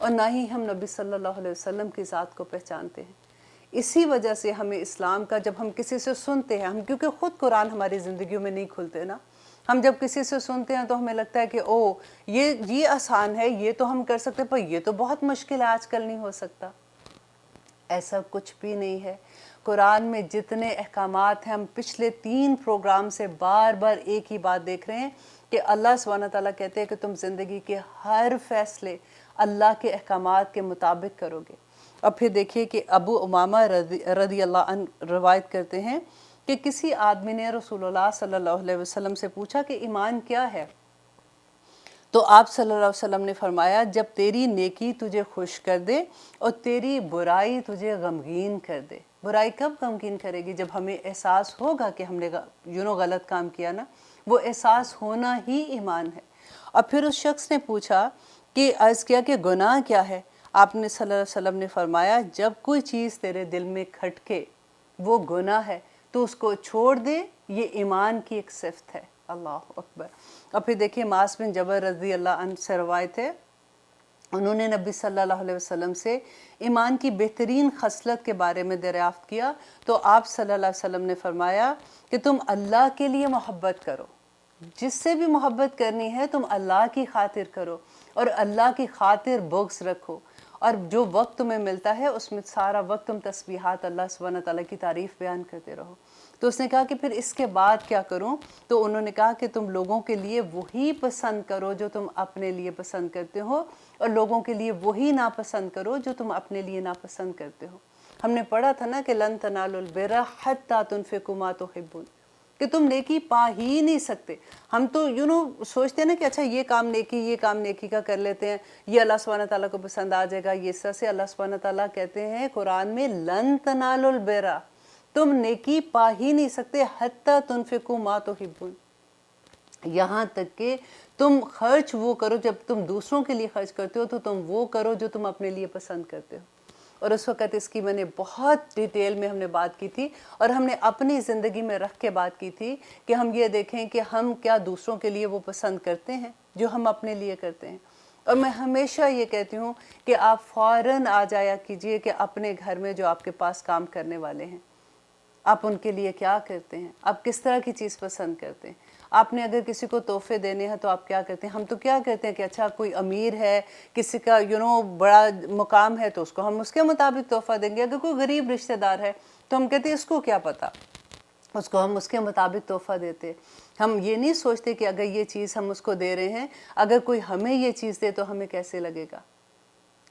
اور نہ ہی ہم نبی صلی اللہ علیہ وسلم کی ذات کو پہچانتے ہیں۔ اسی وجہ سے ہمیں اسلام کا جب ہم کسی سے سنتے ہیں، ہم کیونکہ خود قرآن ہماری زندگیوں میں نہیں کھلتے نا، ہم جب کسی سے سنتے ہیں تو ہمیں لگتا ہے کہ او یہ آسان ہے، یہ تو ہم کر سکتے، پر یہ تو بہت مشکل ہے، آج کل نہیں ہو سکتا۔ ایسا کچھ بھی نہیں ہے۔ قرآن میں جتنے احکامات ہیں، ہم پچھلے 3 پروگرام سے بار بار ایک ہی بات دیکھ رہے ہیں کہ اللہ سبحانہ تعالیٰ کہتے ہیں کہ تم زندگی کے ہر فیصلے اللہ کے احکامات کے مطابق کرو گے۔ اور پھر دیکھیے کہ ابو امامہ رضی اللہ عنہ روایت کرتے ہیں کہ کسی آدمی نے رسول اللہ صلی اللہ علیہ وسلم سے پوچھا کہ ایمان کیا ہے؟ تو آپ صلی اللہ علیہ وسلم نے فرمایا، جب تیری نیکی تجھے خوش کر دے اور تیری برائی تجھے غمگین کر دے۔ برائی کب غمگین کرے گی؟ جب ہمیں احساس ہوگا کہ ہم نے غلط کام کیا نا، وہ احساس ہونا ہی ایمان ہے۔ اور پھر اس شخص نے پوچھا کہ عرض کیا کہ گناہ کیا ہے؟ آپ نے صلی اللہ علیہ وسلم نے فرمایا، جب کوئی چیز تیرے دل میں کھٹکے وہ گناہ ہے تو اس کو چھوڑ دے، یہ ایمان کی ایک صفت ہے۔ اللہ اکبر۔ اور پھر دیکھیے معاذ بن جبل رضی اللہ عنہ سے روایت ہے، انہوں نے نبی صلی اللہ علیہ وسلم سے ایمان کی بہترین خصلت کے بارے میں دریافت کیا، تو آپ صلی اللہ علیہ وسلم نے فرمایا کہ تم اللہ کے لیے محبت کرو، جس سے بھی محبت کرنی ہے تم اللہ کی خاطر کرو، اور اللہ کی خاطر بغض رکھو، اور جو وقت تمہیں ملتا ہے اس میں سارا وقت تم تسبیحات اللہ سبحانہ تعالیٰ کی تعریف بیان کرتے رہو۔ تو اس نے کہا کہ پھر اس کے بعد کیا کروں؟ تو انہوں نے کہا کہ تم لوگوں کے لیے وہی پسند کرو جو تم اپنے لیے پسند کرتے ہو، اور لوگوں کے لیے وہی ناپسند کرو جو تم اپنے لیے ناپسند کرتے ہو۔ ہم نے پڑھا تھا نا کہ لن تنالوا البر حتی تنفقوا ما تحبون، کہ تم نیکی پا ہی نہیں سکتے۔ ہم تو سوچتے ہیں نا کہ اچھا یہ کام نیکی کا کر لیتے ہیں، یہ اللہ سبحانہ تعالیٰ کو پسند آ جائے گا۔ یہ سر سے اللہ سبحانہ تعالیٰ کہتے ہیں قرآن میں، لن تنالوا البر، تم نیکی پا ہی نہیں سکتے حتی تنفقوا ما تحبون، یہاں تک کہ تم خرچ وہ کرو، جب تم دوسروں کے لیے خرچ کرتے ہو تو تم وہ کرو جو تم اپنے لیے پسند کرتے ہو۔ اور اس وقت اس کی میں نے بہت ڈیٹیل میں ہم نے بات کی تھی، اور ہم نے اپنی زندگی میں رکھ کے بات کی تھی کہ ہم یہ دیکھیں کہ ہم کیا دوسروں کے لیے وہ پسند کرتے ہیں جو ہم اپنے لیے کرتے ہیں۔ اور میں ہمیشہ یہ کہتی ہوں کہ آپ فوراً آ جایا کیجئے کہ اپنے گھر میں جو آپ کے پاس کام کرنے والے ہیں، آپ ان کے لیے کیا کرتے ہیں، آپ کس طرح کی چیز پسند کرتے ہیں۔ آپ نے اگر کسی کو تحفے دینے ہیں تو آپ کیا کرتے ہیں؟ ہم تو کیا کرتے ہیں کہ اچھا کوئی امیر ہے، کسی کا بڑا مقام ہے تو اس کو ہم اس کے مطابق تحفہ دیں گے۔ اگر کوئی غریب رشتہ دار ہے تو ہم کہتے ہیں اس کو کیا پتہ، اس کو ہم اس کے مطابق تحفہ دیتے۔ ہم یہ نہیں سوچتے کہ اگر یہ چیز ہم اس کو دے رہے ہیں، اگر کوئی ہمیں یہ چیز دے تو ہمیں کیسے لگے گا۔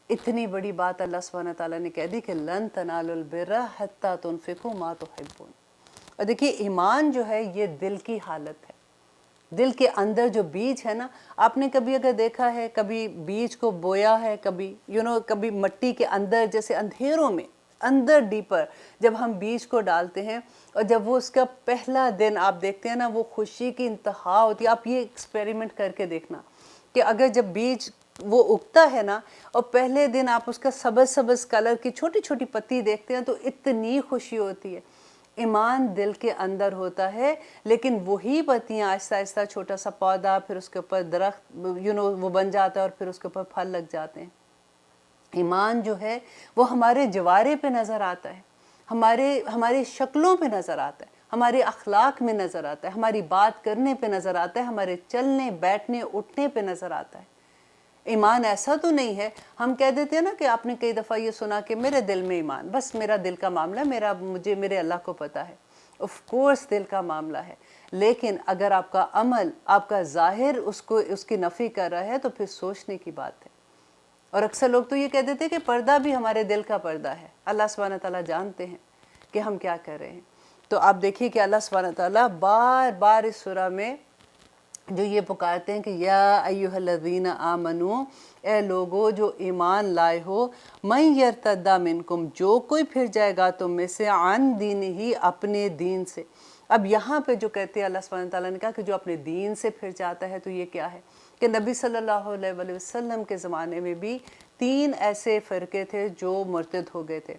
اتنی بڑی بات اللہ سبحانہ تعالیٰ نے کہہ دی کہ لن تنالوا البر حتی تنفقوا ما تحبون۔ اور دیکھیے ایمان جو ہے یہ دل کی حالت ہے، دل کے اندر جو بیج ہے نا، آپ نے کبھی اگر دیکھا ہے، کبھی بیج کو بویا ہے، کبھی کبھی مٹی کے اندر جیسے اندھیروں میں اندر ڈیپر جب ہم بیج کو ڈالتے ہیں، اور جب وہ اس کا پہلا دن آپ دیکھتے ہیں نا، وہ خوشی کی انتہا ہوتی ہے۔ آپ یہ ایکسپیریمنٹ کر کے دیکھنا کہ اگر جب بیج وہ اگتا ہے نا، اور پہلے دن آپ اس کا سبز سبز کلر کی چھوٹی چھوٹی پتی دیکھتے ہیں تو اتنی خوشی ہوتی ہے۔ ایمان دل کے اندر ہوتا ہے، لیکن وہی پتیاں آہستہ آہستہ چھوٹا سا پودا، پھر اس کے اوپر درخت وہ بن جاتا ہے، اور پھر اس کے اوپر پھل لگ جاتے ہیں۔ ایمان جو ہے وہ ہمارے جوارے پہ نظر آتا ہے، ہماری شکلوں پہ نظر آتا ہے، ہمارے اخلاق میں نظر آتا ہے، ہماری بات کرنے پہ نظر آتا ہے، ہمارے چلنے بیٹھنے اٹھنے پہ نظر آتا ہے۔ ایمان ایسا تو نہیں ہے، ہم کہہ دیتے ہیں نا کہ آپ نے کئی دفعہ یہ سنا کہ میرے دل میں ایمان، بس میرا دل کا معاملہ میرے اللہ کو پتہ ہے۔ آف کورس دل کا معاملہ ہے، لیکن اگر آپ کا عمل، آپ کا ظاہر اس کی نفی کر رہا ہے تو پھر سوچنے کی بات ہے۔ اور اکثر لوگ تو یہ کہہ دیتے ہیں کہ پردہ بھی ہمارے دل کا پردہ ہے۔ اللہ سبحانہ تعالیٰ جانتے ہیں کہ ہم کیا کر رہے ہیں۔ تو آپ دیکھیے کہ اللہ سبحانہ تعالیٰ بار بار اس سورہ میں جو یہ پکارتے ہیں کہ یا ایھا الذین آمنو، اے لوگو جو ایمان لائے ہو، من یرتد منکم، جو کوئی پھر جائے گا تم میں سے، عن دینہ، اپنے دین سے۔ اب یہاں پہ جو کہتے ہیں اللہ سبحانہ تعالیٰ نے کہا کہ جو اپنے دین سے پھر جاتا ہے، تو یہ کیا ہے کہ نبی صلی اللہ علیہ وآلہ وسلم کے زمانے میں بھی 3 ایسے فرقے تھے جو مرتد ہو گئے تھے۔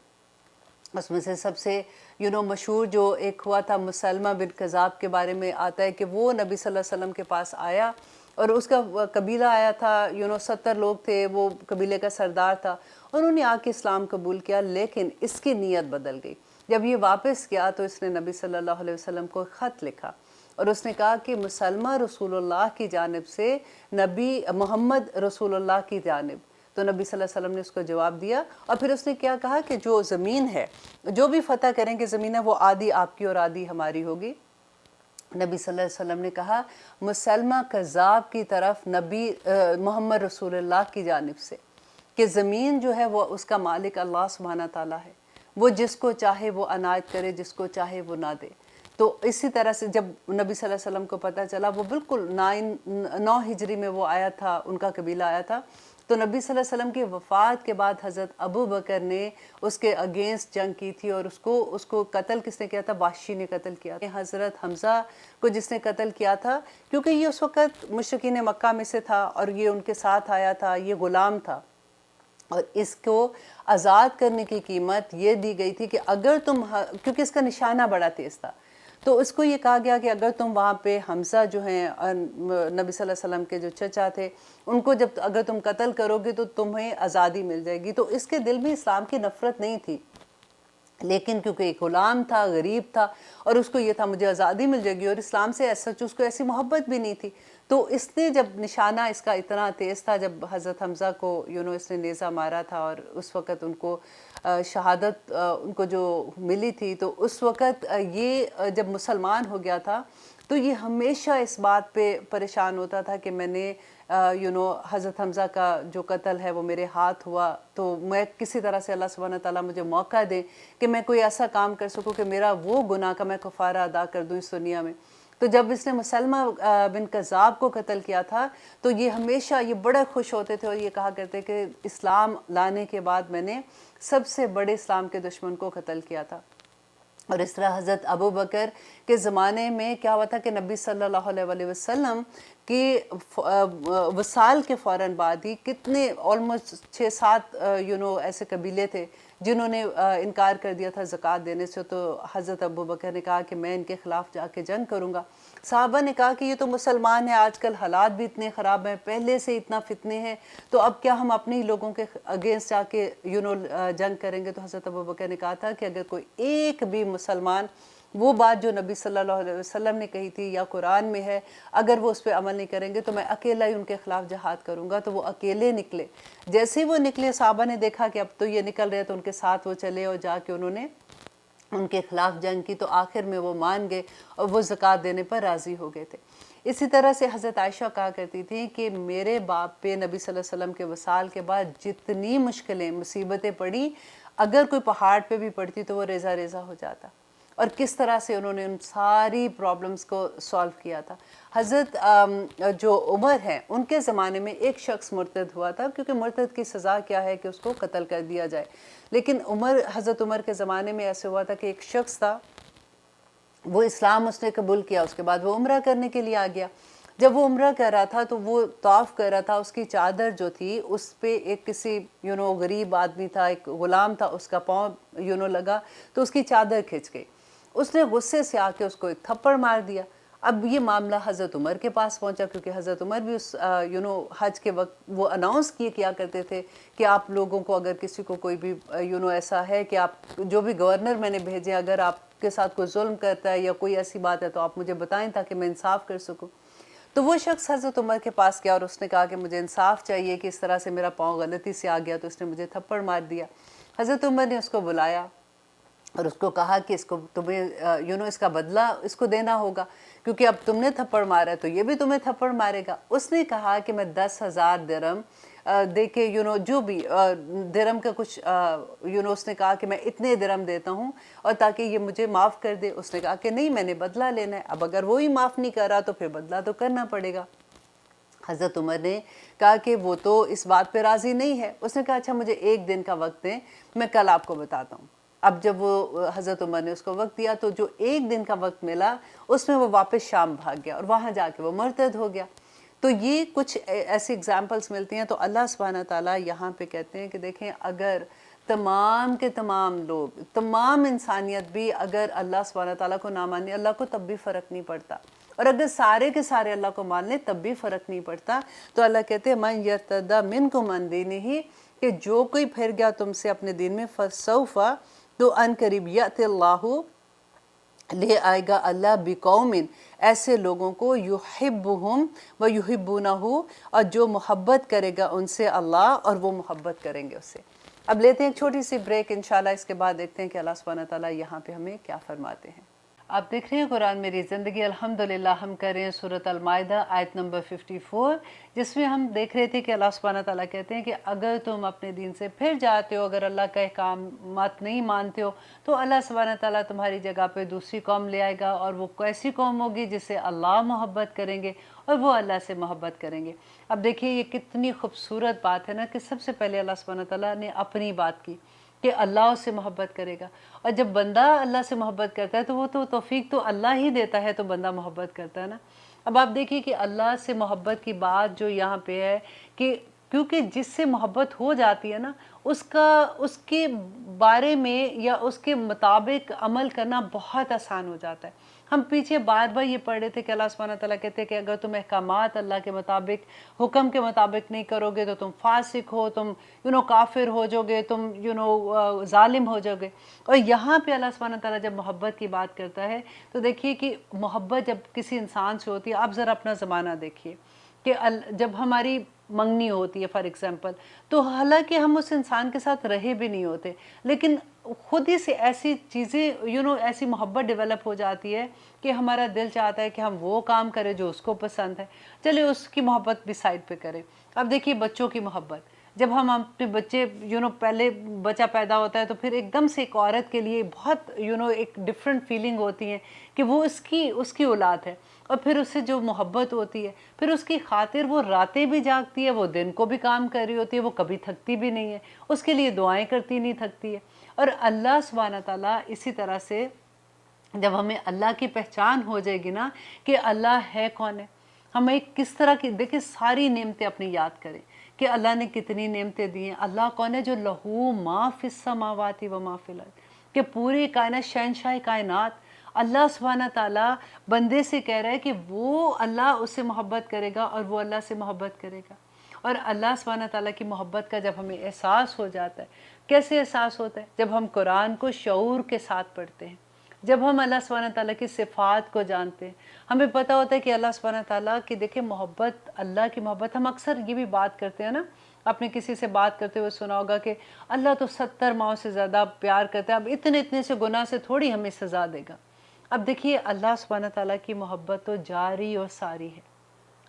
اس میں سے سب سے مشہور جو ایک ہوا تھا، مسلمہ بن کذاب کے بارے میں آتا ہے کہ وہ نبی صلی اللہ علیہ وسلم کے پاس آیا اور اس کا قبیلہ آیا تھا 70 لوگ تھے، وہ قبیلے کا سردار تھا، انہوں نے آ کے اسلام قبول کیا، لیکن اس کی نیت بدل گئی۔ جب یہ واپس گیا تو اس نے نبی صلی اللہ علیہ وسلم کو خط لکھا اور اس نے کہا کہ مسلمہ رسول اللہ کی جانب سے نبی محمد رسول اللہ کی جانب۔ تو نبی صلی اللہ علیہ وسلم نے اس کو جواب دیا، اور پھر اس نے کیا کہا کہ جو زمین ہے، جو بھی فتح کریں گے زمین ہے، وہ آدھی آپ کی اور آدھی ہماری ہوگی۔ نبی صلی اللہ علیہ وسلم نے کہا مسلمہ کذاب کی طرف نبی محمد رسول اللہ کی جانب سے، کہ زمین جو ہے وہ اس کا مالک اللہ سبحانہ تعالیٰ ہے، وہ جس کو چاہے وہ عنایت کرے، جس کو چاہے وہ نہ دے۔ تو اسی طرح سے جب نبی صلی اللہ علیہ وسلم کو پتہ چلا، وہ بالکل 9 ہجری میں وہ آیا تھا، ان کا قبیلہ آیا تھا، تو نبی صلی اللہ علیہ وسلم کی وفات کے بعد حضرت ابو بکر نے اس کے اگینسٹ جنگ کی تھی، اور اس کو قتل کس نے کیا تھا؟ وحشی نے قتل کیا تھا۔ حضرت حمزہ کو جس نے قتل کیا تھا، کیونکہ یہ اس وقت مشرکین مکہ میں سے تھا اور یہ ان کے ساتھ آیا تھا، یہ غلام تھا، اور اس کو آزاد کرنے کی قیمت یہ دی گئی تھی کہ اگر تم، کیونکہ اس کا نشانہ بڑا تیز تھا، تو اس کو یہ کہا گیا کہ اگر تم وہاں پہ حمزہ جو ہیں نبی صلی اللہ علیہ وسلم کے جو چچا تھے، ان کو اگر تم قتل کرو گے تو تمہیں آزادی مل جائے گی۔ تو اس کے دل میں اسلام کی نفرت نہیں تھی، لیکن کیونکہ ایک غلام تھا، غریب تھا، اور اس کو یہ تھا مجھے آزادی مل جائے گی، اور اسلام سے اس کو ایسی محبت بھی نہیں تھی، تو اس نے جب نشانہ اس کا اتنا تیز تھا، جب حضرت حمزہ کو اس نے نیزہ مارا تھا، اور اس وقت ان کو شہادت ان کو جو ملی تھی، تو اس وقت یہ جب مسلمان ہو گیا تھا تو یہ ہمیشہ اس بات پہ پریشان ہوتا تھا کہ میں نے حضرت حمزہ کا جو قتل ہے وہ میرے ہاتھ ہوا، تو میں کسی طرح سے اللہ سبحانہ تعالیٰ مجھے موقع دے کہ میں کوئی ایسا کام کر سکوں کہ میرا وہ گناہ کا میں کفارہ ادا کر دوں اس دنیا میں۔ تو جب اس نے مسلمہ بن کذاب کو قتل کیا تھا تو یہ ہمیشہ یہ بڑے خوش ہوتے تھے، اور یہ کہا کرتے کہ اسلام لانے کے بعد میں نے سب سے بڑے اسلام کے دشمن کو قتل کیا تھا۔ اور اس طرح حضرت ابو بکر کے زمانے میں کیا ہوا تھا کہ نبی صلی اللہ علیہ وسلم کی وصال کے فوراً بعد ہی کتنے آلموسٹ 6-7 ایسے قبیلے تھے جنہوں نے انکار کر دیا تھا زکوٰۃ دینے سے، تو حضرت ابو بکر نے کہا کہ میں ان کے خلاف جا کے جنگ کروں گا۔ صحابہ نے کہا کہ یہ تو مسلمان ہیں، آج کل حالات بھی اتنے خراب ہیں، پہلے سے اتنا فتنے ہیں، تو اب کیا ہم اپنے ہی لوگوں کے اگینسٹ جا کے جنگ کریں گے؟ تو حضرت ابو بکر نے کہا تھا کہ اگر کوئی ایک بھی مسلمان وہ بات جو نبی صلی اللہ علیہ وسلم نے کہی تھی یا قرآن میں ہے، اگر وہ اس پہ عمل نہیں کریں گے تو میں اکیلا ہی ان کے خلاف جہاد کروں گا۔ تو وہ اکیلے نکلے، جیسے ہی وہ نکلے صحابہ نے دیکھا کہ اب تو یہ نکل رہے، تو ان کے ساتھ وہ چلے اور جا کے انہوں نے ان کے خلاف جنگ کی، تو آخر میں وہ مان گئے اور وہ زکوٰۃ دینے پر راضی ہو گئے تھے۔ اسی طرح سے حضرت عائشہ کہا کرتی تھی کہ میرے باپ پہ نبی صلی اللہ علیہ وسلم کے وصال کے بعد جتنی مشکلیں مصیبتیں پڑی، اگر کوئی پہاڑ پہ بھی پڑتی تو وہ ریزہ ریزہ ہو جاتا، اور کس طرح سے انہوں نے ان ساری پرابلمز کو سالو کیا تھا۔ حضرت جو عمر ہیں ان کے زمانے میں ایک شخص مرتد ہوا تھا، کیونکہ مرتد کی سزا کیا ہے کہ اس کو قتل کر دیا جائے، لیکن حضرت عمر کے زمانے میں ایسے ہوا تھا کہ ایک شخص تھا، وہ اسلام اس نے قبول کیا، اس کے بعد وہ عمرہ کرنے کے لیے آ گیا۔ جب وہ عمرہ کر رہا تھا تو وہ طواف کر رہا تھا، اس کی چادر جو تھی اس پہ ایک کسی غریب آدمی تھا، ایک غلام تھا، اس کا پاؤں لگا تو اس کی چادر کھنچ گئی۔ اس نے غصے سے آ کے اس کو ایک تھپڑ مار دیا۔ اب یہ معاملہ حضرت عمر کے پاس پہنچا، کیونکہ حضرت عمر بھی اس حج کے وقت وہ اناؤنس کیا کرتے تھے کہ آپ لوگوں کو اگر کسی کو کوئی بھی ایسا ہے کہ آپ جو بھی گورنر میں نے بھیجے، اگر آپ کے ساتھ کوئی ظلم کرتا ہے یا کوئی ایسی بات ہے تو آپ مجھے بتائیں تاکہ میں انصاف کر سکوں۔ تو وہ شخص حضرت عمر کے پاس گیا اور اس نے کہا کہ مجھے انصاف چاہیے کہ اس طرح سے میرا پاؤں غلطی سے آ گیا تو اس نے مجھے تھپڑ مار دیا۔ حضرت عمر نے اس کو بلایا اور اس کو کہا کہ اس کو تمہیں اس کا بدلہ اس کو دینا ہوگا، کیونکہ اب تم نے تھپڑ مارا ہے تو یہ بھی تمہیں تھپڑ مارے گا۔ اس نے کہا کہ میں 10,000 درہم دے کے جو بھی درہم کا کچھ اس نے کہا کہ میں اتنے درہم دیتا ہوں اور تاکہ یہ مجھے معاف کر دے۔ اس نے کہا کہ نہیں، میں نے بدلہ لینا ہے، اب اگر وہی معاف نہیں کر رہا تو پھر بدلہ تو کرنا پڑے گا۔ حضرت عمر نے کہا کہ وہ تو اس بات پہ راضی نہیں ہے۔ اس نے کہا اچھا مجھے 1 دن کا وقت دیں، میں کل آپ کو بتاتا ہوں۔ اب جب وہ حضرت عمر نے اس کو وقت دیا تو جو 1 دن کا وقت ملا اس میں وہ واپس شام بھاگ گیا اور وہاں جا کے وہ مرتد ہو گیا۔ تو یہ کچھ ایسی اگزامپلس ملتی ہیں۔ تو اللہ سبحانہ تعالیٰ یہاں پہ کہتے ہیں کہ دیکھیں، اگر تمام کے تمام لوگ، تمام انسانیت بھی اگر اللہ سبحانہ تعالیٰ کو نہ مانے، اللہ کو تب بھی فرق نہیں پڑتا، اور اگر سارے کے سارے اللہ کو مان لیں تب بھی فرق نہیں پڑتا. تو اللہ کہتے ہیں من یرتد منکم عن دینہ، کہ جو کوئی پھر گیا تم سے اپنے دین میں، فسوف، تو ان قریب، یأتی اللہ، لے آئے گا اللہ، بقوم، ایسے لوگوں کو، یحبہم و یحبونہ، اور جو محبت کرے گا ان سے اللہ اور وہ محبت کریں گے اس سے. اب لیتے ہیں ایک چھوٹی سی بریک، انشاءاللہ اس کے بعد دیکھتے ہیں کہ اللہ سبحانہ تعالیٰ یہاں پہ ہمیں کیا فرماتے ہیں. آپ دیکھ رہے ہیں قرآن میری زندگی، الحمدللہ ہم کر رہے ہیں سورۃ المائدہ آیت نمبر 54، جس میں ہم دیکھ رہے تھے کہ اللہ سبحانہ تعالیٰ کہتے ہیں کہ اگر تم اپنے دین سے پھر جاتے ہو، اگر اللہ کا احکامات نہیں مانتے ہو، تو اللہ سبحانہ تعالیٰ تمہاری جگہ پہ دوسری قوم لے آئے گا، اور وہ کیسی قوم ہوگی جس سے اللہ محبت کریں گے اور وہ اللہ سے محبت کریں گے. اب دیکھیے یہ کتنی خوبصورت بات ہے نا، کہ سب سے پہلے اللہ سبحانہ تعالیٰ نے اپنی بات کی کہ اللہ اس سے محبت کرے گا، اور جب بندہ اللہ سے محبت کرتا ہے تو وہ تو توفیق تو اللہ ہی دیتا ہے، تو بندہ محبت کرتا ہے نا. اب آپ دیکھیے کہ اللہ سے محبت کی بات جو یہاں پہ ہے، کہ کیونکہ جس سے محبت ہو جاتی ہے نا، اس کے بارے میں یا اس کے مطابق عمل کرنا بہت آسان ہو جاتا ہے. ہم پیچھے بار بار یہ پڑھ رہے تھے کہ اللہ سبحانہ تعالیٰ کہتے ہیں کہ اگر تم احکامات اللہ کے مطابق، حکم کے مطابق نہیں کرو گے تو تم فاسق ہو، تم کافر ہو جاؤ گے، تم ظالم ہو جاؤ گے. اور یہاں پہ اللہ سبحانہ تعالیٰ جب محبت کی بات کرتا ہے تو دیکھیے کہ محبت جب کسی انسان سے ہوتی ہے، آپ ذرا اپنا زمانہ دیکھیے کہ جب ہماری منگنی ہوتی ہے فار ایگزامپل، تو حالانکہ ہم اس انسان کے ساتھ رہے بھی نہیں ہوتے، لیکن خود ہی سے ایسی چیزیں ایسی محبت ڈیولپ ہو جاتی ہے کہ ہمارا دل چاہتا ہے کہ ہم وہ کام کریں جو اس کو پسند ہے. چلے اس کی محبت بھی سائڈ پہ کریں. اب دیکھیے بچوں کی محبت، جب ہم اپنے بچے پہلے بچہ پیدا ہوتا ہے تو پھر ایک دم سے ایک عورت کے لیے بہت ایک ڈفرینٹ فیلنگ ہوتی ہے کہ وہ اس کی اولاد ہے، اور پھر اس سے جو محبت ہوتی ہے، پھر اس کی خاطر وہ راتیں بھی جاگتی ہے، وہ دن کو بھی کام کر رہی ہوتی ہے، وہ کبھی تھکتی بھی نہیں ہے، اس کے لیے دعائیں کرتی نہیں تھکتی ہے. اور اللہ سبحانہ تعالیٰ اسی طرح سے جب ہمیں اللہ کی پہچان ہو جائے گی نا کہ اللہ ہے کون ہے، ہمیں کس طرح کی، دیکھیں ساری نعمتیں اپنی یاد کریں کہ اللہ نے کتنی نعمتیں دی ہیں. اللہ کون ہے؟ جو لہو ما فی السماوات و ما فی الارض، کہ پوری کائنات، شہنشاہ کائنات اللہ سبحانہ تعالیٰ بندے سے کہہ رہا ہے کہ وہ اللہ اس سے محبت کرے گا اور وہ اللہ سے محبت کرے گا. اور اللہ سبحانہ تعالیٰ کی محبت کا جب ہمیں احساس ہو جاتا ہے، کیسے احساس ہوتا ہے؟ جب ہم قرآن کو شعور کے ساتھ پڑھتے ہیں، جب ہم اللہ سبحانہ تعالیٰ کی صفات کو جانتے ہیں، ہمیں پتہ ہوتا ہے کہ اللہ سبحانہ تعالیٰ کی، دیکھیں محبت، اللہ کی محبت، ہم اکثر یہ بھی بات کرتے ہیں نا، آپ نے کسی سے بات کرتے ہوئے سنا ہوگا کہ اللہ تو 70 ماؤں سے زیادہ پیار کرتا ہے، اب اتنے سے گناہ سے تھوڑی ہمیں سزا دے گا. اب دیکھیے اللہ سبحانہ تعالیٰ کی محبت تو جاری اور ساری ہے،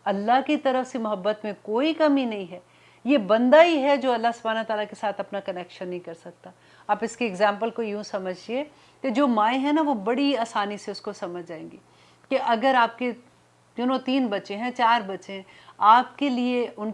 اللہ کی طرف سے محبت میں کوئی کمی نہیں ہے. یہ بندہ ہی ہے جو اللہ سبحانہ تعالیٰ کے ساتھ اپنا کنیکشن نہیں کر سکتا. آپ اس کی اگزامپل کو یوں سمجھیے کہ جو مائیں ہیں نا، وہ بڑی آسانی سے اس کو سمجھ جائیں گی کہ اگر آپ کے 3 بچے ہیں، 4 بچے ہیں، آپ کے لیے ان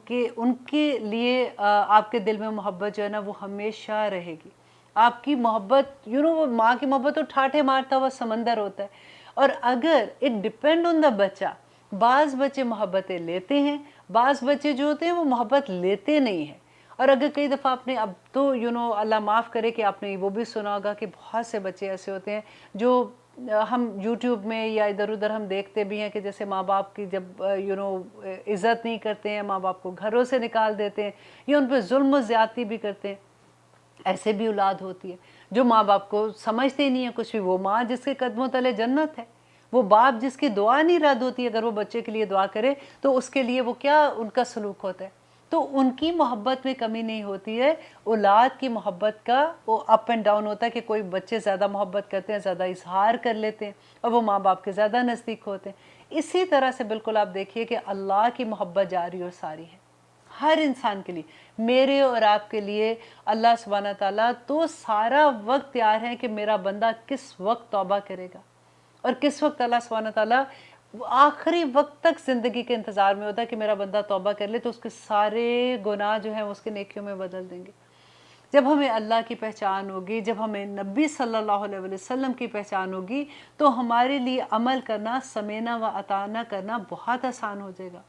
کے لیے آپ کے دل میں محبت جو ہے نا وہ ہمیشہ رہے گی. آپ کی محبت وہ ماں کی محبت تو ٹھاٹھے مارتا ہوا سمندر ہوتا ہے. اور اگر اٹ ڈپینڈ آن دا بچہ، بعض بچے محبتیں لیتے ہیں، بعض بچے جو ہوتے ہیں وہ محبت لیتے نہیں ہیں. اور اگر کئی دفعہ آپ نے، اب تو اللہ معاف کرے کہ آپ نے وہ بھی سنا ہوگا کہ بہت سے بچے ایسے ہوتے ہیں جو ہم یوٹیوب میں یا ادھر ادھر ہم دیکھتے بھی ہیں کہ جیسے ماں باپ کی جب عزت نہیں کرتے ہیں، ماں باپ کو گھروں سے نکال دیتے ہیں یا ان پہ ظلم و زیادتی بھی کرتے ہیں. ایسے بھی اولاد ہوتی ہے جو ماں باپ کو سمجھتے ہی نہیں ہے کچھ بھی. وہ ماں جس کے قدموں تلے جنت ہے، وہ باپ جس کی دعا نہیں رد ہوتی ہے، اگر وہ بچے کے لیے دعا کرے تو اس کے لیے وہ کیا ان کا سلوک ہوتا ہے. تو ان کی محبت میں کمی نہیں ہوتی ہے. اولاد کی محبت کا وہ اپ اینڈ ڈاؤن ہوتا ہے کہ کوئی بچے زیادہ محبت کرتے ہیں، زیادہ اظہار کر لیتے ہیں اور وہ ماں باپ کے زیادہ نزدیک ہوتے ہیں. اسی طرح سے بالکل آپ دیکھیے کہ اللہ کی محبت جاری اور ساری ہے ہر انسان کے لیے. میرے اور آپ کے لیے اللہ سبحانہ تعالیٰ تو سارا وقت تیار ہے کہ میرا بندہ کس وقت توبہ کرے گا، اور کس وقت اللہ سبحانہ تعالیٰ آخری وقت تک زندگی کے انتظار میں ہوتا ہے کہ میرا بندہ توبہ کر لے تو اس کے سارے گناہ جو ہیں اس کے نیکیوں میں بدل دیں گے. جب ہمیں اللہ کی پہچان ہوگی، جب ہمیں نبی صلی اللہ علیہ وسلم کی پہچان ہوگی تو ہمارے لیے عمل کرنا، سمینا و اطاعنا کرنا بہت آسان ہو جائے گا.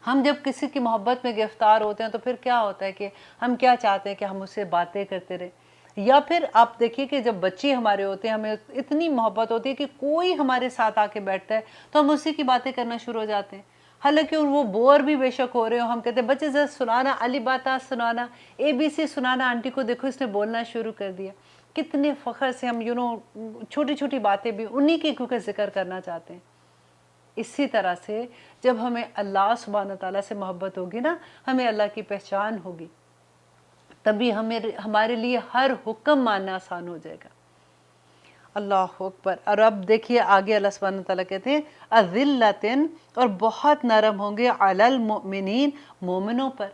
ہم جب کسی کی محبت میں گرفتار ہوتے ہیں تو پھر کیا ہوتا ہے کہ ہم کیا چاہتے ہیں کہ ہم اس سے باتیں کرتے رہیں. یا پھر آپ دیکھیے کہ جب بچے ہمارے ہوتے ہیں ہمیں اتنی محبت ہوتی ہے کہ کوئی ہمارے ساتھ آ کے بیٹھتا ہے تو ہم اسی کی باتیں کرنا شروع ہو جاتے ہیں، حالانکہ وہ بور بھی بے شک ہو رہے ہو، ہم کہتے ہیں بچے ذرا سنانا علی باتا سنانا، ABC سنانا، آنٹی کو دیکھو اس نے بولنا شروع کر دیا۔ کتنے فخر سے ہم چھوٹی چھوٹی باتیں بھی انہی کی کیونکہ ذکر کرنا چاہتے ہیں۔ اسی طرح سے جب ہمیں اللہ سبحانہ تعالیٰ سے محبت ہوگی نا، ہمیں اللہ کی پہچان ہوگی، تبھی ہمارے لیے ہر حکم ماننا آسان ہو جائے گا۔ اللہ اکبر۔ اور اب دیکھیے آگے اللہ سبحانہ تعالیٰ کہتے ہیں اذلتن، اور بہت نرم ہوں گے، علی المؤمنین، مومنوں پر۔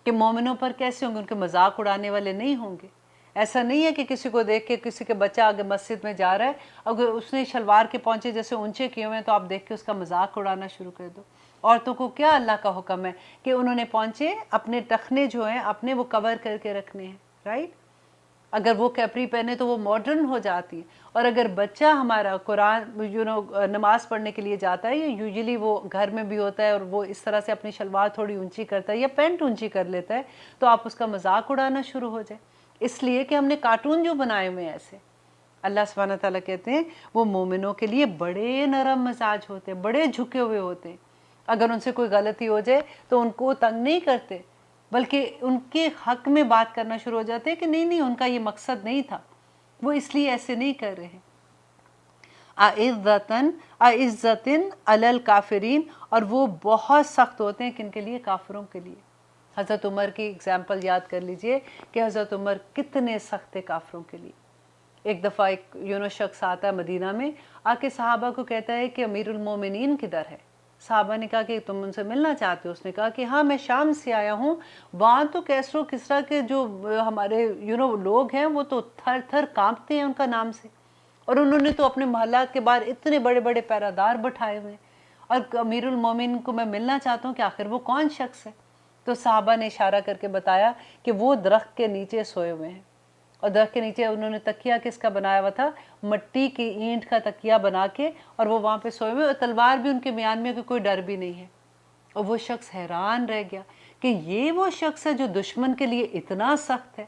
کہ مومنوں پر کیسے ہوں گے؟ ان کے مذاق اڑانے والے نہیں ہوں گے۔ ایسا نہیں ہے کہ کسی کو دیکھ کے کسی کے بچہ آگے مسجد میں جا رہا ہے، اگر اس نے شلوار کے پونچے جیسے اونچے کیے ہوئے ہیں تو آپ دیکھ کے اس کا مذاق اڑانا شروع کر دو۔ عورتوں کو کیا اللہ کا حکم ہے کہ انہوں نے پونچے اپنے ٹخنے جو ہیں اپنے وہ کور کر کے رکھنے ہیں، رائٹ؟ اگر وہ کیپری پہنے تو وہ ماڈرن ہو جاتی ہے۔ اور اگر بچہ ہمارا قرآن نماز پڑھنے کے لیے جاتا ہے، یا یوزلی وہ گھر میں بھی ہوتا ہے اور وہ اس طرح سے اپنی شلوار تھوڑی اونچی کرتا ہے یا پینٹ اونچی کر لیتا ہے، تو آپ اس کا مذاق اڑانا شروع ہو جائے، اس لیے کہ ہم نے کارٹون جو بنائے ہوئے ہیں ایسے۔ اللہ سبحانہ تعالیٰ کہتے ہیں وہ مومنوں کے لیے بڑے نرم مزاج ہوتے ہیں، بڑے جھکے ہوئے ہوتے ہیں۔ اگر ان سے کوئی غلطی ہو جائے تو ان کو تنگ نہیں کرتے، بلکہ ان کے حق میں بات کرنا شروع ہو جاتے ہیں کہ نہیں نہیں، ان کا یہ مقصد نہیں تھا، وہ اس لیے ایسے نہیں کر رہے ہیں۔ اعزتن علی الکافرین، اور وہ بہت سخت ہوتے ہیں کن کے لیے؟ کافروں کے لیے۔ حضرت عمر کی اگزامپل یاد کر لیجئے کہ حضرت عمر کتنے سخت تھے کافروں کے لیے۔ ایک دفعہ ایک شخص آتا ہے مدینہ میں، آ کے صحابہ کو کہتا ہے کہ امیر المومنین کدھر ہے؟ صحابہ نے کہا کہ تم ان سے ملنا چاہتے ہو؟ اس نے کہا کہ ہاں میں شام سے آیا ہوں، وہاں تو کیسرو کسرا کے جو ہمارے لوگ ہیں وہ تو تھر تھر کانپتے ہیں ان کا نام سے، اور انہوں نے تو اپنے محلات کے باہر اتنے بڑے بڑے پیرادار بٹھائے ہوئے ہیں، اور امیر المومنین کو میں ملنا چاہتا ہوں کہ آخر وہ کون شخص ہے؟ تو صحابہ نے اشارہ کر کے بتایا کہ وہ درخت کے نیچے سوئے ہوئے ہیں، اور درخت کے نیچے انہوں نے تکیہ کس کا بنایا ہوا تھا؟ مٹی کی اینٹ کا تکیہ بنا کے، اور وہ وہاں پہ سوئے ہوئے، اور تلوار بھی ان کے میان میں، کہ کوئی ڈر بھی نہیں ہے۔ اور وہ شخص حیران رہ گیا کہ یہ وہ شخص ہے جو دشمن کے لیے اتنا سخت ہے۔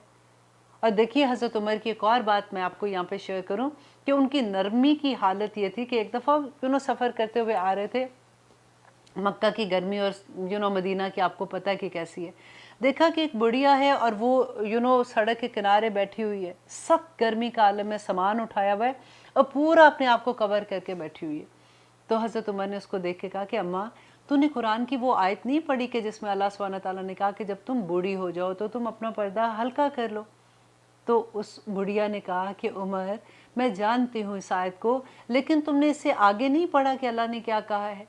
اور دیکھیے حضرت عمر کی ایک اور بات میں آپ کو یہاں پہ شیئر کروں کہ ان کی نرمی کی حالت یہ تھی کہ ایک دفعہ سفر کرتے ہوئے آ رہے تھے، مکہ کی گرمی اور مدینہ کی آپ کو پتہ ہے کہ کیسی ہے، دیکھا کہ ایک بڑھیا ہے اور وہ سڑک کے کنارے بیٹھی ہوئی ہے، سخت گرمی کا عالم میں سامان اٹھایا ہوا ہے اور پورا اپنے آپ کو کور کر کے بیٹھی ہوئی ہے۔ تو حضرت عمر نے اس کو دیکھ کے کہا کہ اماں تو نے قرآن کی وہ آیت نہیں پڑھی کہ جس میں اللہ سبحانہ تعالیٰ نے کہا کہ جب تم بوڑھی ہو جاؤ تو تم اپنا پردہ ہلکا کر لو؟ تو اس بڑھیا نے کہا کہ عمر میں جانتی ہوں اس آیت کو، لیکن تم نے اس سے آگے نہیں پڑھا کہ اللہ نے کیا کہا ہے؟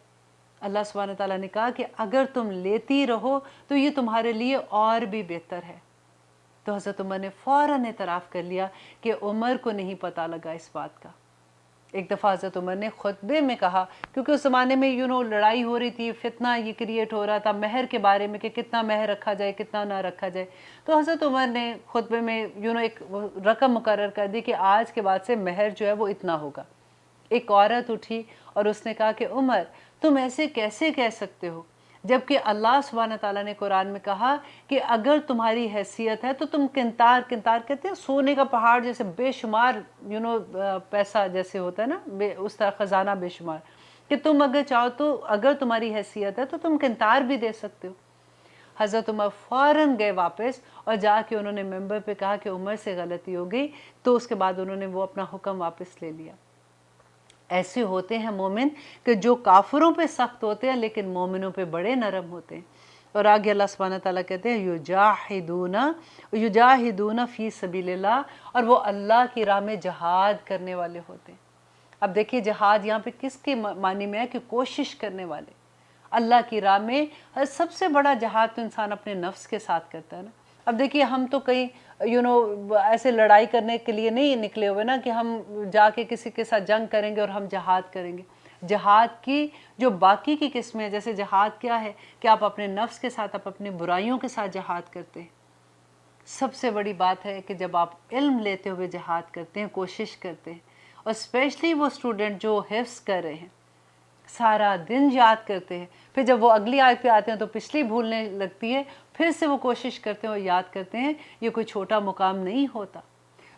اللہ سبحانہ تعالیٰ نے کہا کہ اگر تم لیتی رہو تو یہ تمہارے لیے اور بھی بہتر ہے۔ تو حضرت عمر نے فوراً اعتراف کر لیا کہ عمر کو نہیں پتہ لگا اس بات کا۔ ایک دفعہ حضرت عمر نے خطبے میں کہا، کیونکہ اس زمانے میں لڑائی ہو رہی تھی، فتنہ یہ کریٹ ہو رہا تھا مہر کے بارے میں کہ کتنا مہر رکھا جائے کتنا نہ رکھا جائے، تو حضرت عمر نے خطبے میں ایک رقم مقرر کر دی کہ آج کے بعد سے مہر جو ہے وہ اتنا ہوگا۔ ایک عورت اٹھی اور اس نے کہا کہ عمر تم ایسے کیسے کہہ سکتے ہو، جبکہ اللہ سبحانہ تعالیٰ نے قرآن میں کہا کہ اگر تمہاری حیثیت ہے تو تم کنتار کہتے ہیں سونے کا پہاڑ جیسے بے شمار پیسہ جیسے ہوتا ہے نا، اس طرح خزانہ بے شمار، کہ تم اگر چاہو تو اگر تمہاری حیثیت ہے تو تم کنتار بھی دے سکتے ہو۔ حضرت عمر فوراً گئے واپس اور جا کے انہوں نے ممبر پہ کہا کہ عمر سے غلطی ہو گئی، تو اس کے بعد انہوں نے وہ اپنا حکم واپس لے لیا۔ ایسے ہوتے ہیں مومن کہ جو کافروں پہ سخت ہوتے ہیں لیکن مومنوں پہ بڑے نرم ہوتے ہیں۔ اور آگے اللہ سبحانہ تعالیٰ کہتے ہیں یجاہدون فی سبیل اللہ، اور وہ اللہ کی راہ میں جہاد کرنے والے ہوتے ہیں۔ اب دیکھیے جہاد یہاں پہ کس کے معنی میں ہے؟ کہ کوشش کرنے والے اللہ کی راہ میں۔ سب سے بڑا جہاد تو انسان اپنے نفس کے ساتھ کرتا ہے نا۔ اب دیکھیے ہم تو کہیں ایسے لڑائی کرنے کے لیے نہیں نکلے ہوئے نا کہ ہم جا کے کسی کے ساتھ جنگ کریں گے اور ہم جہاد کریں گے۔ جہاد کی جو باقی کی قسمیں، جیسے جہاد کیا ہے کہ آپ اپنے نفس کے ساتھ، آپ اپنے برائیوں کے ساتھ جہاد کرتے ہیں۔ سب سے بڑی بات ہے کہ جب آپ علم لیتے ہوئے جہاد کرتے ہیں، کوشش کرتے ہیں، اور اسپیشلی وہ اسٹوڈنٹ جو حفظ کر رہے ہیں، سارا دن یاد کرتے ہیں، پھر جب وہ اگلی آیت پہ آتے ہیں تو پچھلی بھولنے لگتی ہے، پھر سے وہ کوشش کرتے ہیں اور یاد کرتے ہیں، یہ کوئی چھوٹا مقام نہیں ہوتا۔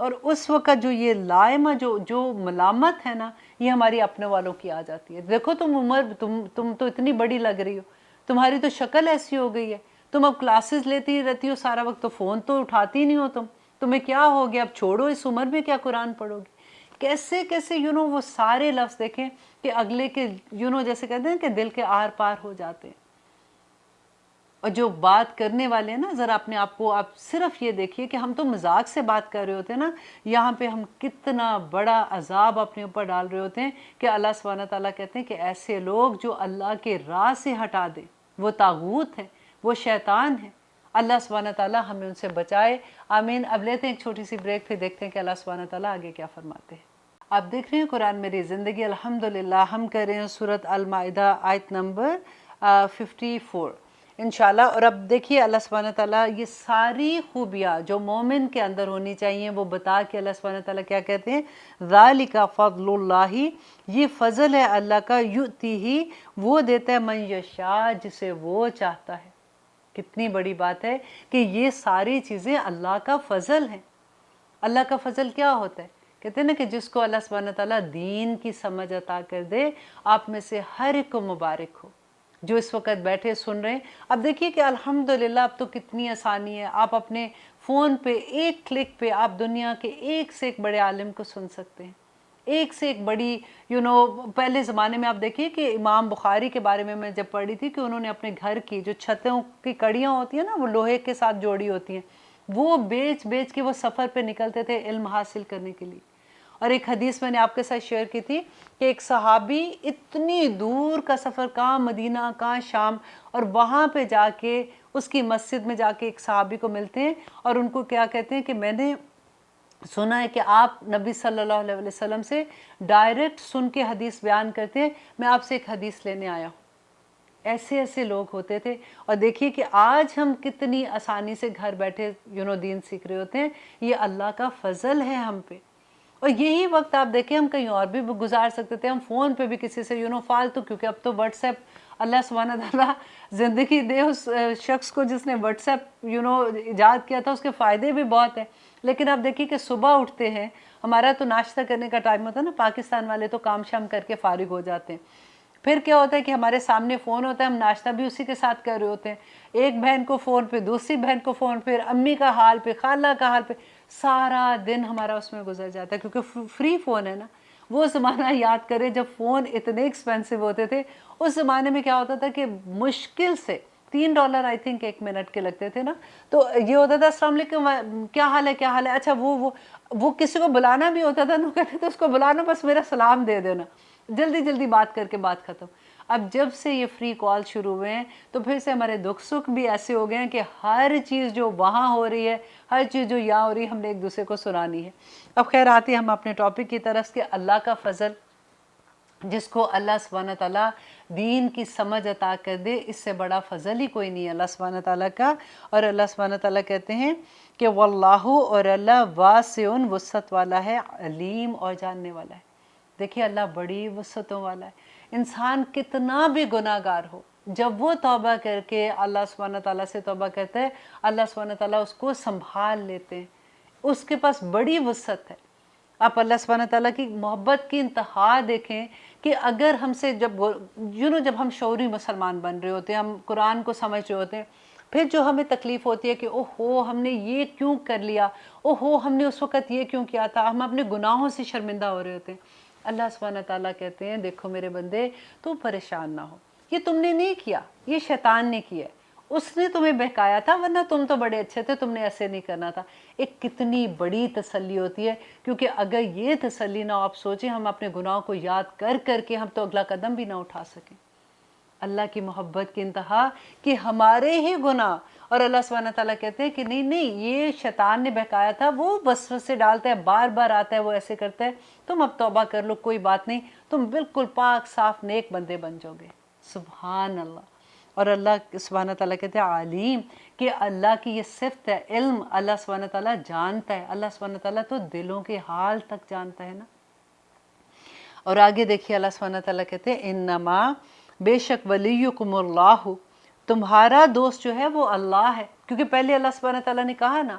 اور اس وقت جو یہ لائمہ جو ملامت ہے نا، یہ ہماری اپنے والوں کی آ جاتی ہے. دیکھو تم عمر تم تو اتنی بڑی لگ رہی ہو، تمہاری تو شکل ایسی ہو گئی ہے، تم اب کلاسز لیتی رہتی ہو سارا وقت، تو فون تو اٹھاتی نہیں ہو تمہیں کیا ہو گیا، اب چھوڑو، اس عمر میں کیا قرآن پڑھو گی. کیسے کیسے وہ سارے لفظ دیکھیں کہ اگلے کے جیسے کہتے ہیں کہ دل کے آر پار ہو جاتے ہیں. اور جو بات کرنے والے ہیں نا، ذرا اپنے آپ کو آپ صرف یہ دیکھیے کہ ہم تو مذاق سے بات کر رہے ہوتے ہیں نا، یہاں پہ ہم کتنا بڑا عذاب اپنے اوپر ڈال رہے ہوتے ہیں کہ اللہ سبحانہ تعالیٰ کہتے ہیں کہ ایسے لوگ جو اللہ کے راہ سے ہٹا دیں، وہ طاغوت ہیں، وہ شیطان ہیں. اللہ سبحانہ تعالیٰ ہمیں ان سے بچائے، آمین. اب لیتے ہیں ایک چھوٹی سی بریک، پھر دیکھتے ہیں کہ اللہ سبحانہ تعالیٰ آگے کیا فرماتے ہیں. آپ دیکھ رہے ہیں قرآن میری زندگی، الحمدللہ. ہم کر رہے ہیں سورۃ المائدہ آیت نمبر 54 انشاءاللہ. اور اب دیکھیے اللہ سبحانہ تعالیٰ یہ ساری خوبیاں جو مومن کے اندر ہونی چاہیے وہ بتا کے اللہ سبحانہ تعالیٰ کیا کہتے ہیں، ذالک فضل اللہ، یہ فضل ہے اللہ کا، یؤتیہ، وہ دیتا ہے، من یشاء، جسے وہ چاہتا ہے. کتنی بڑی بات ہے کہ یہ ساری چیزیں اللہ کا فضل ہیں. اللہ کا فضل کیا ہوتا ہے؟ کہتے ہیں نا کہ جس کو اللہ سبحانہ تعالیٰ دین کی سمجھ عطا کر دے، آپ میں سے ہر ایک کو مبارک ہو جو اس وقت بیٹھے سن رہے ہیں. اب دیکھیے کہ الحمدللہ اب تو کتنی آسانی ہے، آپ اپنے فون پہ ایک کلک پہ آپ دنیا کے ایک سے ایک بڑے عالم کو سن سکتے ہیں، ایک سے ایک بڑی پہلے زمانے میں آپ دیکھیے کہ امام بخاری کے بارے میں جب پڑھی تھی کہ انہوں نے اپنے گھر کی جو چھتوں کی کڑیاں ہوتی ہیں نا، وہ لوہے کے ساتھ جوڑی ہوتی ہیں، وہ بیچ بیچ کے وہ سفر پہ نکلتے تھے علم حاصل کرنے کے لیے. اور ایک حدیث میں نے آپ کے ساتھ شیئر کی تھی کہ ایک صحابی اتنی دور کا سفر، کہاں مدینہ کہاں شام، اور وہاں پہ جا کے اس کی مسجد میں جا کے ایک صحابی کو ملتے ہیں اور ان کو کیا کہتے ہیں کہ میں نے سنا ہے کہ آپ نبی صلی اللہ علیہ وسلم سے ڈائریکٹ سن کے حدیث بیان کرتے ہیں، میں آپ سے ایک حدیث لینے آیا ہوں. ایسے ایسے لوگ ہوتے تھے. اور دیکھیے کہ آج ہم کتنی آسانی سے گھر بیٹھے دین سیکھ رہے ہوتے ہیں. یہ اللہ کا فضل ہے ہم پہ. اور یہی وقت آپ دیکھیں ہم کہیں اور بھی گزار سکتے تھے، ہم فون پہ بھی کسی سے فالتو، کیونکہ اب تو واٹس ایپ، اللہ سبحانہ تعالیٰ زندگی دے اس شخص کو جس نے واٹس ایپ ایجاد کیا تھا، اس کے فائدے بھی بہت ہیں. لیکن آپ دیکھیے کہ صبح اٹھتے ہیں، ہمارا تو ناشتہ کرنے کا ٹائم ہوتا ہے نا، پاکستان والے تو کام شام کر کے فارغ ہو جاتے ہیں. پھر کیا ہوتا ہے کہ ہمارے سامنے فون ہوتا ہے، ہم ناشتہ بھی اسی کے ساتھ کر رہے ہوتے ہیں. ایک بہن کو فون پہ، دوسری بہن کو فون پہ، امی کا حال پہ، خالہ کا حال پہ، سارا دن ہمارا اس میں گزر جاتا ہے کیونکہ فری فون ہے نا. وہ زمانہ یاد کرے جب فون اتنے ایکسپینسو ہوتے تھے. اس زمانے میں کیا ہوتا تھا کہ مشکل سے $3 آئی تھنک 1 منٹ کے لگتے تھے نا. تو یہ ہوتا تھا السلام علیکم، کیا حال ہے، کیا حال ہے. اچھا وہ کسی کو بلانا بھی ہوتا تھا نا، کہتے تھے اس کو بلانا، بس میرا سلام دے دینا، جلدی جلدی بات کر کے بات ختم. اب جب سے یہ فری کال شروع ہوئے ہیں تو پھر سے ہمارے دکھ سکھ بھی ایسے ہو گئے ہیں کہ ہر چیز جو وہاں ہو رہی ہے، ہر چیز جو یہاں ہو رہی ہے، ہم نے ایک دوسرے کو سنانی ہے. اب خیر آتے ہیں ہم اپنے ٹاپک کی طرف کہ اللہ کا فضل، جس کو اللہ سبحانہ تعالیٰ دین کی سمجھ عطا کر دے، اس سے بڑا فضل ہی کوئی نہیں ہے اللہ سبحانہ تعالیٰ کا. اور اللہ سبحانہ تعالیٰ کہتے ہیں کہ واللہ، اور اللہ واسع، وسعت والا ہے، علیم، اور جاننے والا ہے. دیکھیے اللہ بڑی وسعتوں والا ہے. انسان کتنا بھی گناہ گار ہو، جب وہ توبہ کر کے اللہ سبحانہ تعالیٰ سے توبہ کرتا ہے، اللہ سبحانہ تعالیٰ اس کو سنبھال لیتے ہیں. اس کے پاس بڑی وسعت ہے. آپ اللہ سبحانہ تعالیٰ کی محبت کی انتہا دیکھیں کہ اگر ہم سے جب جب ہم شعوری مسلمان بن رہے ہوتے ہیں، ہم قرآن کو سمجھ رہے ہوتے ہیں، پھر جو ہمیں تکلیف ہوتی ہے کہ اوہو ہم نے یہ کیوں کر لیا، اوہو ہم نے اس وقت یہ کیوں کیا تھا، ہم اپنے گناہوں سے شرمندہ ہو رہے ہوتے ہیں. اللہ سبحانہ تعالیٰ کہتے ہیں دیکھو میرے بندے، تو پریشان نہ ہو، یہ تم نے نہیں کیا، یہ شیطان نے کیا ہے، اس نے تمہیں بہکایا تھا، ورنہ تم تو بڑے اچھے تھے، تم نے ایسے نہیں کرنا تھا. ایک کتنی بڑی تسلی ہوتی ہے. کیونکہ اگر یہ تسلی نہ ہو، آپ سوچیں ہم اپنے گناہوں کو یاد کر کر کے ہم تو اگلا قدم بھی نہ اٹھا سکیں. اللہ کی محبت کی انتہا کہ ہمارے ہی گناہ، اور اللہ سبحانہ تعالیٰ کہتے ہیں کہ نہیں یہ شیطان نے بہکایا تھا، وہ وسوسے ڈالتا ہے، بار بار آتا ہے، وہ ایسے کرتا ہے، تم اب توبہ کر لو، کوئی بات نہیں، تم بالکل پاک صاف نیک بندے بن جاؤ گے. سبحان اللہ. اور اللہ سبحانہ تعالیٰ کہتے ہیں عالیم، کہ اللہ کی یہ صفت ہے علم. اللہ سبحانہ تعالیٰ جانتا ہے. اللہ سبحانہ تعالیٰ تو دلوں کے حال تک جانتا ہے نا. اور آگے دیکھیے اللہ سبحانہ تعالیٰ کہتے ہیں انما، بے شک، ولیکم اللہ، تمہارا دوست جو ہے وہ اللہ ہے. کیونکہ پہلے اللہ سبحانہ تعالیٰ نے کہا نا